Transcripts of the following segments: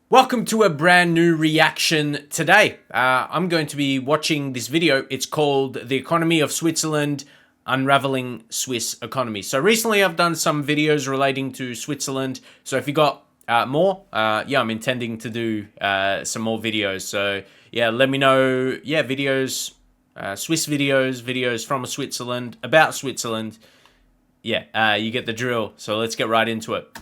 Welcome to a brand new reaction today. I'm going to be watching this video. It's called The Economy of Switzerland, Unraveling Swiss Economy. So recently I've done some videos relating to Switzerland. So if you got more, I'm intending to do some more videos. So yeah, let me know, videos, Swiss videos, videos from Switzerland, about Switzerland. Yeah, you get the drill. So let's get right into it.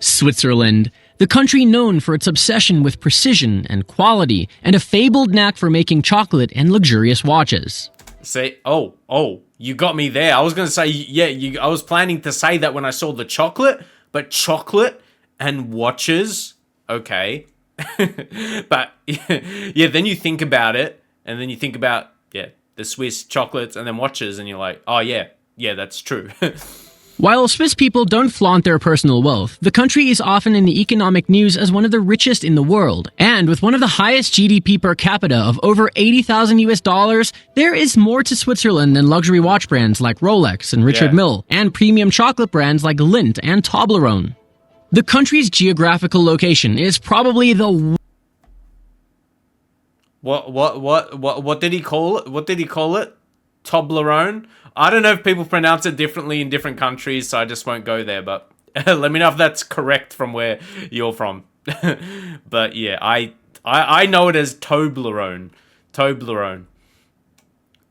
Switzerland, the country known for its obsession with precision and quality, and a fabled knack for making chocolate and luxurious watches. You got me there. I was going to say, I was planning to say that when I saw the chocolate, but chocolate and watches, okay. But, yeah, then you think about it, and then you think about, the Swiss chocolates and then watches, and you're like, oh, yeah, that's true. While Swiss people don't flaunt their personal wealth, the country is often in the economic news as one of the richest in the world. And with one of the highest GDP per capita of over 80,000 US dollars, there is more to Switzerland than luxury watch brands like Rolex and Mille, and premium chocolate brands like LINDT and TOBLERONE. The country's geographical location is probably the What did he call it? What did he call it? Toblerone? I don't know if people pronounce it differently in different countries, so I just won't go there, but let me know if that's correct from where you're from. But yeah, I know it as Toblerone. Toblerone?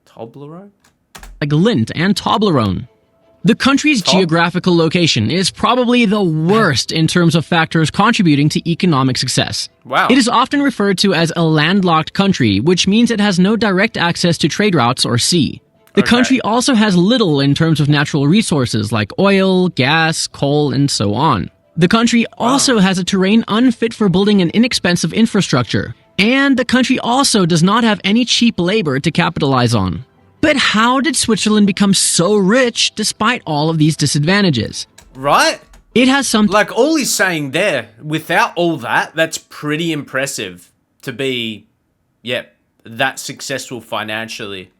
like LINDT and TOBLERONE. The country's geographical location is probably the worst in terms of factors contributing to economic success. Wow. It is often referred to as a landlocked country, which means it has no direct access to trade routes or sea. The country also has little in terms of natural resources like oil, gas, coal, and so on. The country also has a terrain unfit for building an inexpensive infrastructure. And the country also does not have any cheap labor to capitalize on. But how did Switzerland become so rich despite all of these disadvantages? Right? It has something like all he's saying there, without all that, that's pretty impressive to be, that successful financially.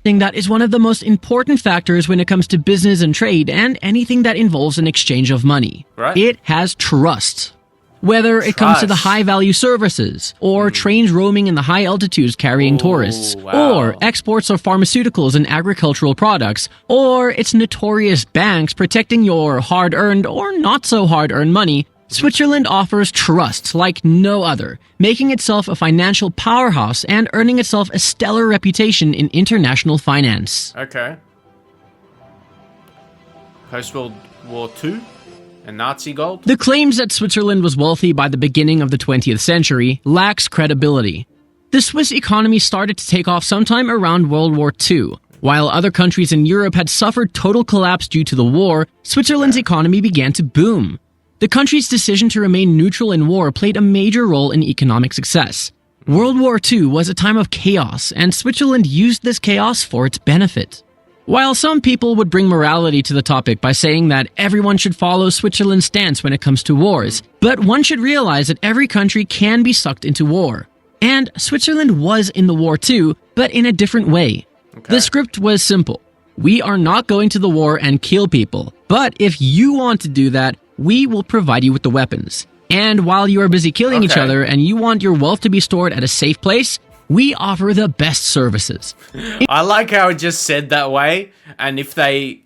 that is one of the most important factors when it comes to business and trade and anything that involves an exchange of money. Right. It has trust. Whether it comes to the high-value services, or trains roaming in the high altitudes carrying tourists, or exports of pharmaceuticals and agricultural products, or its notorious banks protecting your hard-earned or not-so-hard-earned money, Switzerland offers trust like no other, making itself a financial powerhouse and earning itself a stellar reputation in international finance. Okay. Post-World War II? And Nazi gold? The claims that Switzerland was wealthy by the beginning of the 20th century lacks credibility. The Swiss economy started to take off sometime around World War II. While other countries in Europe had suffered total collapse due to the war, Switzerland's economy began to boom. The country's decision to remain neutral in war played a major role in economic success. World War II was a time of chaos, and Switzerland used this chaos for its benefit. While some people would bring morality to the topic by saying that everyone should follow Switzerland's stance when it comes to wars, but one should realize that every country can be sucked into war. And Switzerland was in the war too, but in a different way. The script was simple. We are not going to the war and kill people, but if you want to do that, we will provide you with the weapons. And while you are busy killing each other and you want your wealth to be stored at a safe place, we offer the best services. I like how it just said that way, and if they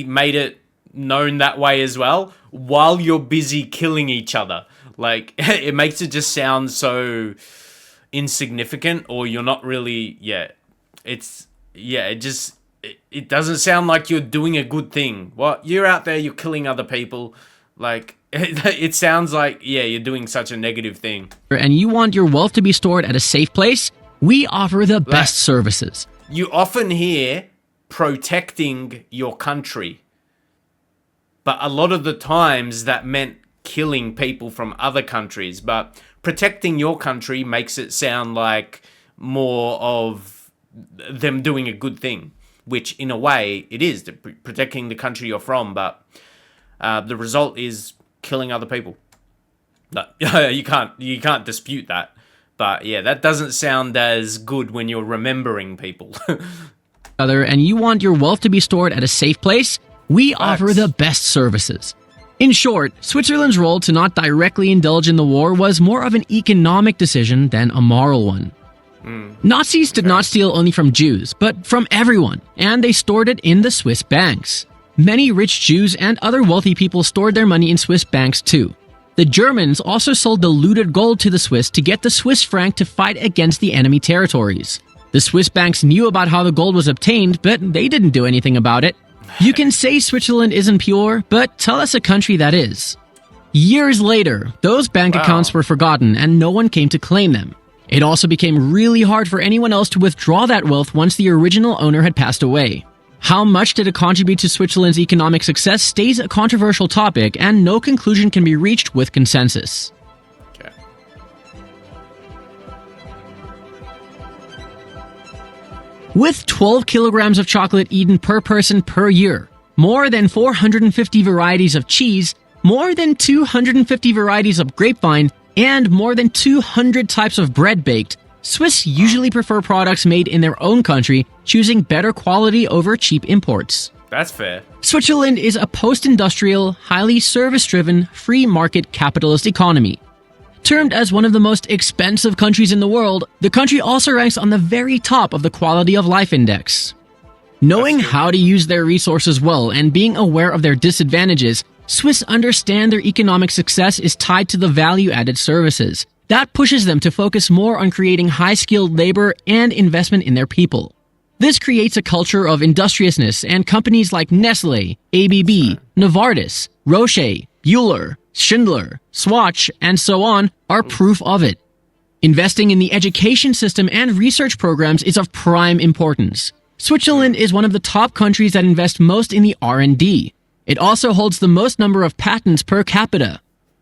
made it known that way as well, while you're busy killing each other, like it makes it just sound so insignificant, or you're not really, it doesn't sound like you're doing a good thing. Well, you're out there, you're killing other people, like it sounds like, you're doing such a negative thing. And you want your wealth to be stored at a safe place? We offer the best services. You often hear protecting your country, but a lot of the times that meant killing people from other countries. But protecting your country makes it sound like more of them doing a good thing, which in a way it is, protecting the country you're from, but the result is killing other people. No, you can't dispute that. But yeah, that doesn't sound as good when you're remembering people. And you want your wealth to be stored at a safe place? We offer the best services. In short, Switzerland's role to not directly indulge in the war was more of an economic decision than a moral one. Nazis did not steal only from Jews, but from everyone, and they stored it in the Swiss banks. Many rich Jews and other wealthy people stored their money in Swiss banks too. The Germans also sold the looted gold to the Swiss to get the Swiss franc to fight against the enemy territories. The Swiss banks knew about how the gold was obtained, but they didn't do anything about it. You can say Switzerland isn't pure, but tell us a country that is. Years later, those bank accounts were forgotten and no one came to claim them. It also became really hard for anyone else to withdraw that wealth once the original owner had passed away. How much did it contribute to Switzerland's economic success stays a controversial topic, and no conclusion can be reached with consensus. Okay. With 12 kilograms of chocolate eaten per person per year, more than 450 varieties of cheese, more than 250 varieties of grapevine, and more than 200 types of bread baked, Swiss usually prefer products made in their own country, choosing better quality over cheap imports. That's fair. Switzerland is a post-industrial, highly service-driven, free market capitalist economy. Termed as one of the most expensive countries in the world, the country also ranks on the very top of the Quality of Life Index. Knowing how to use their resources well and being aware of their disadvantages, Swiss understand their economic success is tied to the value-added services. That pushes them to focus more on creating high-skilled labor and investment in their people. This creates a culture of industriousness, and companies like Nestle, ABB, Novartis, Roche, Buehler, Schindler, Swatch, and so on are proof of it. Investing in the education system and research programs is of prime importance. Switzerland is one of the top countries that invest most in the R&D. It also holds the most number of patents per capita.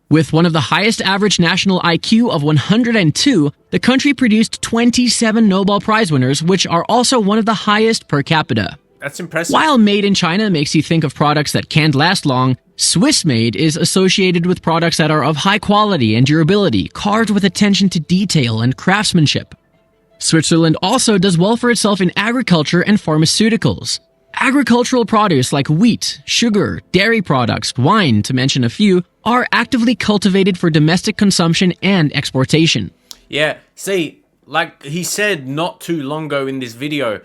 With one of the highest average national IQ of 102, the country produced 27 Nobel Prize winners, which are also one of the highest per capita. That's impressive. While made in China makes you think of products that can't last long, Swiss-made is associated with products that are of high quality and durability, carved with attention to detail and craftsmanship. Switzerland also does well for itself in agriculture and pharmaceuticals. Agricultural produce like wheat, sugar, dairy products, wine, to mention a few, are actively cultivated for domestic consumption and exportation. Yeah, see, like he said not too long ago in this video,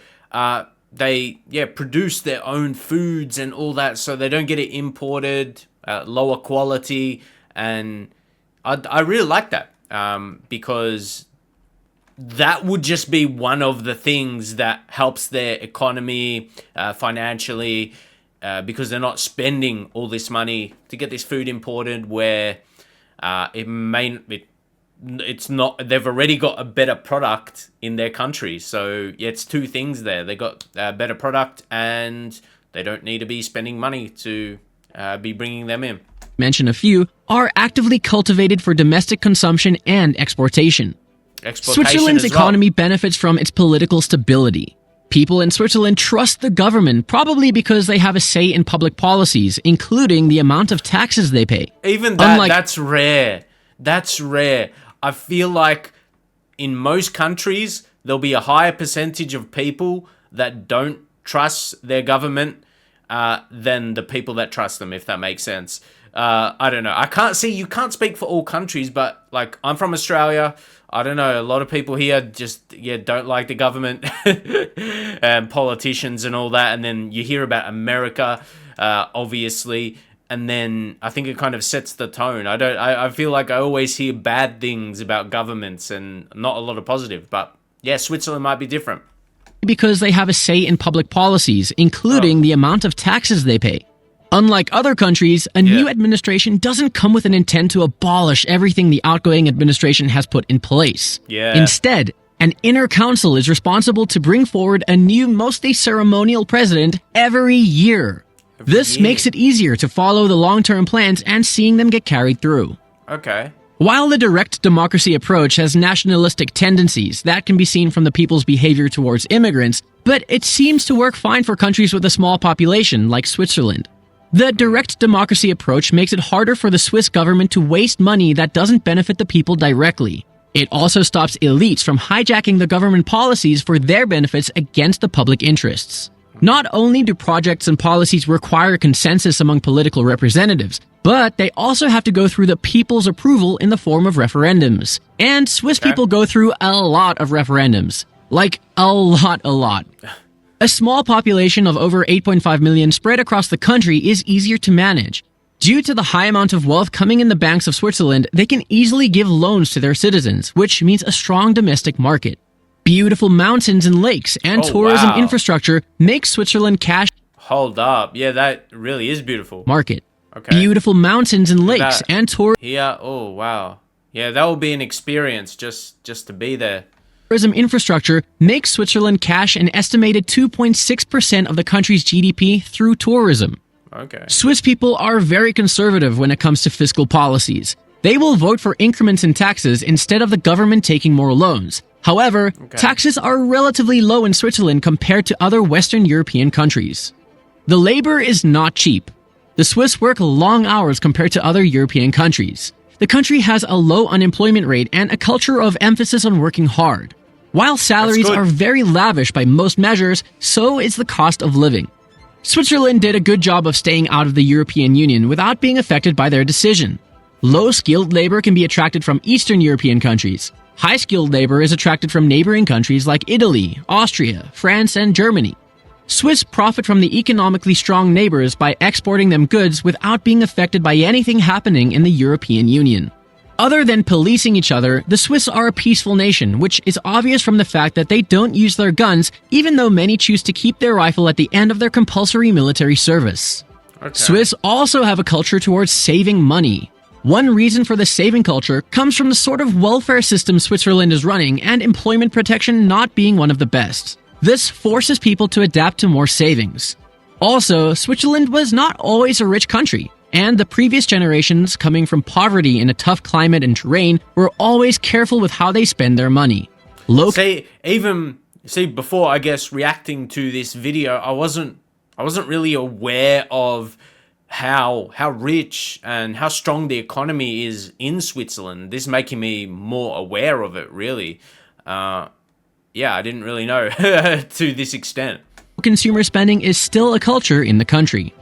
they produce their own foods and all that, so they don't get it imported, lower quality, and I really like that because that would just be one of the things that helps their economy financially, because they're not spending all this money to get this food imported where it's not, they've already got a better product in their country. So yeah, it's two things there. They got a better product and they don't need to be spending money to be bringing them in. Mention a few, are actively cultivated for domestic consumption and exportation. Switzerland's economy benefits from its political stability. People in Switzerland trust the government, probably because they have a say in public policies, including the amount of taxes they pay. Even that, that's rare. That's rare. I feel like in most countries, there'll be a higher percentage of people that don't trust their government than the people that trust them, if that makes sense. I don't know. You can't speak for all countries, but like I'm from Australia. I don't know. A lot of people here just don't like the government and politicians and all that. And then you hear about America, obviously, and then I think it kind of sets the tone. I feel like I always hear bad things about governments and not a lot of positive. But yeah, Switzerland might be different because they have a say in public policies, including the amount of taxes they pay. Unlike other countries, a new administration doesn't come with an intent to abolish everything the outgoing administration has put in place. Instead, an inner council is responsible to bring forward a new, mostly ceremonial president every year. This makes it easier to follow the long-term plans and seeing them get carried through. Okay. While the direct democracy approach has nationalistic tendencies, that can be seen from the people's behavior towards immigrants, but it seems to work fine for countries with a small population like Switzerland. The direct democracy approach makes it harder for the Swiss government to waste money that doesn't benefit the people directly. It also stops elites from hijacking the government policies for their benefits against the public interests. Not only do projects and policies require consensus among political representatives, but they also have to go through the people's approval in the form of referendums. And Swiss people go through a lot of referendums. Like, a lot. A small population of over 8.5 million spread across the country is easier to manage. Due to the high amount of wealth coming in the banks of Switzerland, they can easily give loans to their citizens, which means a strong domestic market. Beautiful mountains and lakes and tourism infrastructure make Switzerland cash. Hold up. Yeah, that really is beautiful. Market. Okay. Beautiful mountains and lakes and tourism. Yeah, oh, wow. Yeah, that will be an experience just to be there. Tourism infrastructure makes Switzerland cash an estimated 2.6% of the country's GDP through tourism. Okay. Swiss people are very conservative when it comes to fiscal policies. They will vote for increments in taxes instead of the government taking more loans. However, taxes are relatively low in Switzerland compared to other Western European countries. The labor is not cheap. The Swiss work long hours compared to other European countries. The country has a low unemployment rate and a culture of emphasis on working hard. While salaries are very lavish by most measures, so is the cost of living. Switzerland did a good job of staying out of the European Union without being affected by their decision. Low-skilled labor can be attracted from Eastern European countries. High-skilled labor is attracted from neighboring countries like Italy, Austria, France, and Germany. Swiss profit from the economically strong neighbors by exporting them goods without being affected by anything happening in the European Union. Other than policing each other, the Swiss are a peaceful nation, which is obvious from the fact that they don't use their guns, even though many choose to keep their rifle at the end of their compulsory military service. Swiss also have a culture towards saving money. One reason for the saving culture comes from the sort of welfare system Switzerland is running and employment protection not being one of the best. This forces people to adapt to more savings. Also, Switzerland was not always a rich country, and the previous generations coming from poverty in a tough climate and terrain were always careful with how they spend their money. Before, I guess, reacting to this video, I wasn't really aware of how rich and how strong the economy is in Switzerland. This is making me more aware of it, really. I didn't really know to this extent. Consumer spending is still a culture in the country.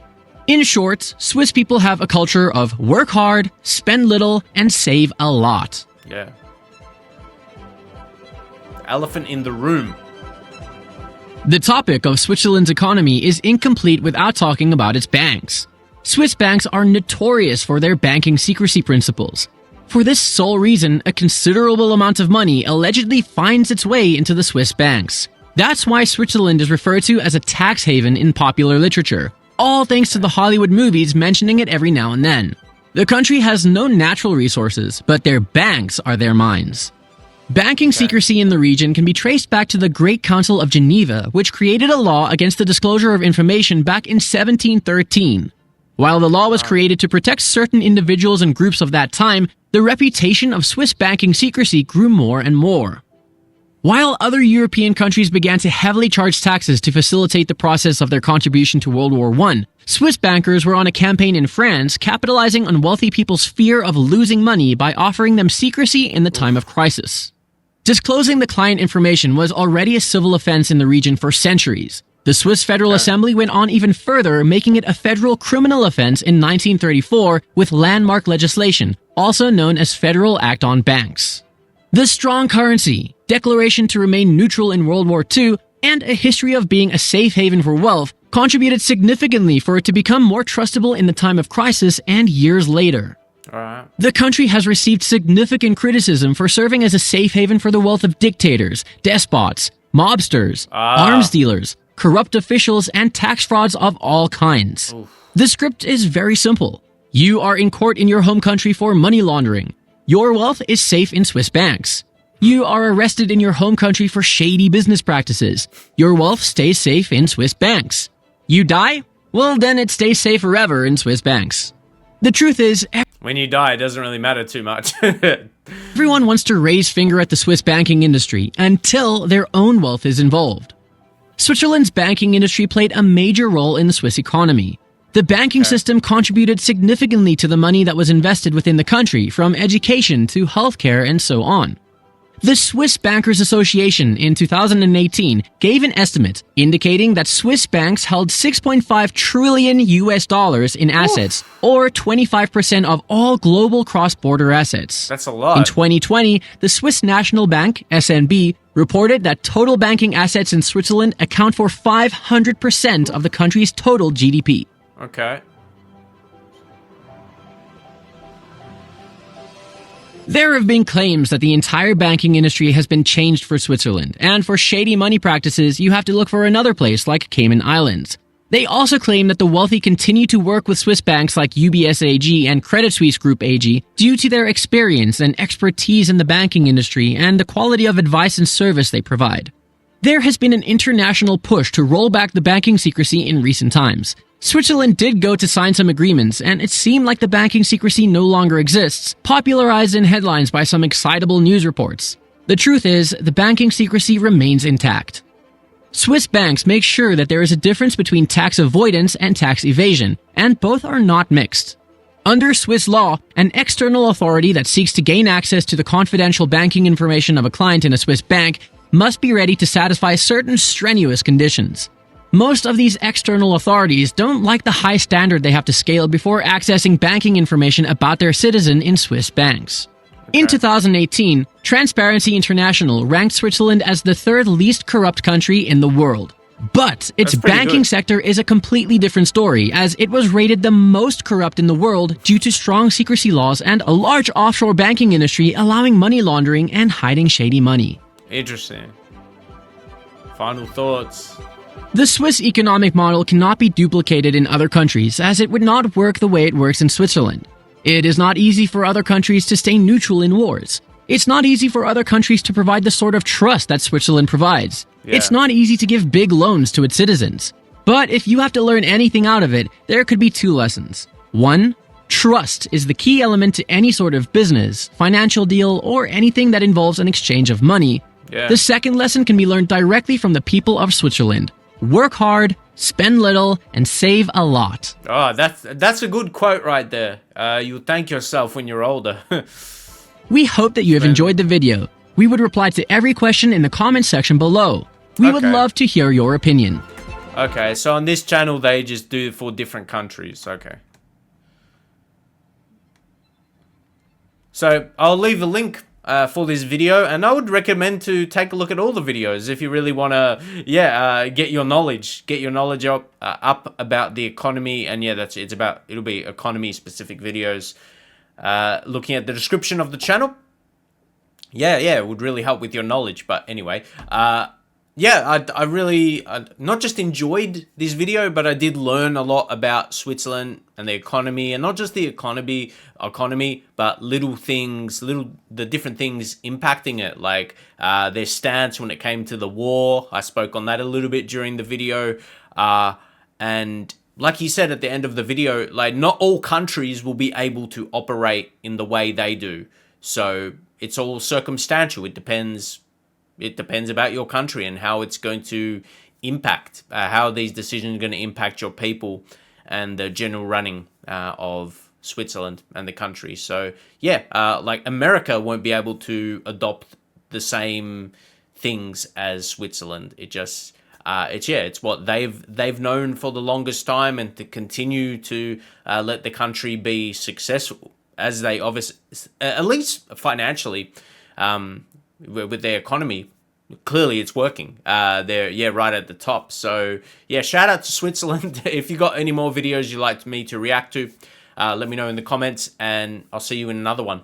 In short, Swiss people have a culture of work hard, spend little, and save a lot. Yeah. Elephant in the room. The topic of Switzerland's economy is incomplete without talking about its banks. Swiss banks are notorious for their banking secrecy principles. For this sole reason, a considerable amount of money allegedly finds its way into the Swiss banks. That's why Switzerland is referred to as a tax haven in popular literature, all thanks to the Hollywood movies mentioning it every now and then. The country has no natural resources, but their banks are their mines. Banking secrecy in the region can be traced back to the Great Council of Geneva, which created a law against the disclosure of information back in 1713. While the law was created to protect certain individuals and groups of that time, the reputation of Swiss banking secrecy grew more and more. While other European countries began to heavily charge taxes to facilitate the process of their contribution to World War I, Swiss bankers were on a campaign in France capitalizing on wealthy people's fear of losing money by offering them secrecy in the time of crisis. Disclosing the client information was already a civil offense in the region for centuries. The Swiss Federal Assembly went on even further, making it a federal criminal offense in 1934 with landmark legislation, also known as Federal Act on Banks. The strong currency, declaration to remain neutral in World War II, and a history of being a safe haven for wealth contributed significantly for it to become more trustable in the time of crisis and years later. The country has received significant criticism for serving as a safe haven for the wealth of dictators, despots, mobsters, arms dealers, corrupt officials, and tax frauds of all kinds. The script is very simple. You are in court in your home country for money laundering. Your wealth is safe in Swiss banks. You are arrested in your home country for shady business practices. Your wealth stays safe in Swiss banks. You die? Well, then it stays safe forever in Swiss banks. The truth is, when you die, it doesn't really matter too much. Everyone wants to raise finger at the Swiss banking industry until their own wealth is involved. Switzerland's banking industry played a major role in the Swiss economy. The banking system contributed significantly to the money that was invested within the country, from education to healthcare and so on. The Swiss Bankers Association in 2018 gave an estimate indicating that Swiss banks held 6.5 trillion US dollars in assets, or 25% of all global cross-border assets. That's a lot. In 2020, the Swiss National Bank, SNB, reported that total banking assets in Switzerland account for 500% of the country's total GDP. Okay. There have been claims that the entire banking industry has been changed for Switzerland, and for shady money practices, you have to look for another place like Cayman Islands. They also claim that the wealthy continue to work with Swiss banks like UBS AG and Credit Suisse Group AG due to their experience and expertise in the banking industry and the quality of advice and service they provide. There has been an international push to roll back the banking secrecy in recent times. Switzerland did go to sign some agreements, and it seemed like the banking secrecy no longer exists, popularized in headlines by some excitable news reports. The truth is, the banking secrecy remains intact. Swiss banks make sure that there is a difference between tax avoidance and tax evasion, and both are not mixed. Under Swiss law, an external authority that seeks to gain access to the confidential banking information of a client in a Swiss bank must be ready to satisfy certain strenuous conditions. Most of these external authorities don't like the high standard they have to scale before accessing banking information about their citizen in Swiss banks. In 2018, Transparency International ranked Switzerland as the third least corrupt country in the world. But its banking sector is a completely different story, as it was rated the most corrupt in the world due to strong secrecy laws and a large offshore banking industry allowing money laundering and hiding shady money. Interesting. Final thoughts. The Swiss economic model cannot be duplicated in other countries, as it would not work the way it works in Switzerland. It is not easy for other countries to stay neutral in wars. It's not easy for other countries to provide the sort of trust that Switzerland provides. It's not easy to give big loans to its citizens. But if you have to learn anything out of it, there could be two lessons. 1. Trust is the key element to any sort of business, financial deal, or anything that involves an exchange of money. The second lesson can be learned directly from the people of Switzerland. Work hard, spend little, and save a lot. Oh, that's a good quote right there. You'll thank yourself when you're older. We hope that you have enjoyed the video. We would reply to every question in the comment section below. We would love to hear your opinion. Okay, so on this channel, they just do it for different countries. Okay. So I'll leave a link for this video, and I would recommend to take a look at all the videos if you really want to, get your knowledge up about the economy. And it'll be economy specific videos. Looking at the description of the channel, it would really help with your knowledge. But anyway, I really not just enjoyed this video, but I did learn a lot about Switzerland and the economy, and not just the economy, but the different things impacting it, like their stance when it came to the war. I spoke on that a little bit during the video, and like he said at the end of the video, like not all countries will be able to operate in the way they do. So it's all circumstantial. It depends about your country and how it's going to impact, how these decisions are going to impact your people and the general running of Switzerland and the country. So like America won't be able to adopt the same things as Switzerland. It's what they've known for the longest time, and to continue to let the country be successful, as they obviously, at least financially, with their economy. Clearly it's working. They're right at the top. So shout out to Switzerland. If you got any more videos you'd like me to react to, let me know in the comments, and I'll see you in another one.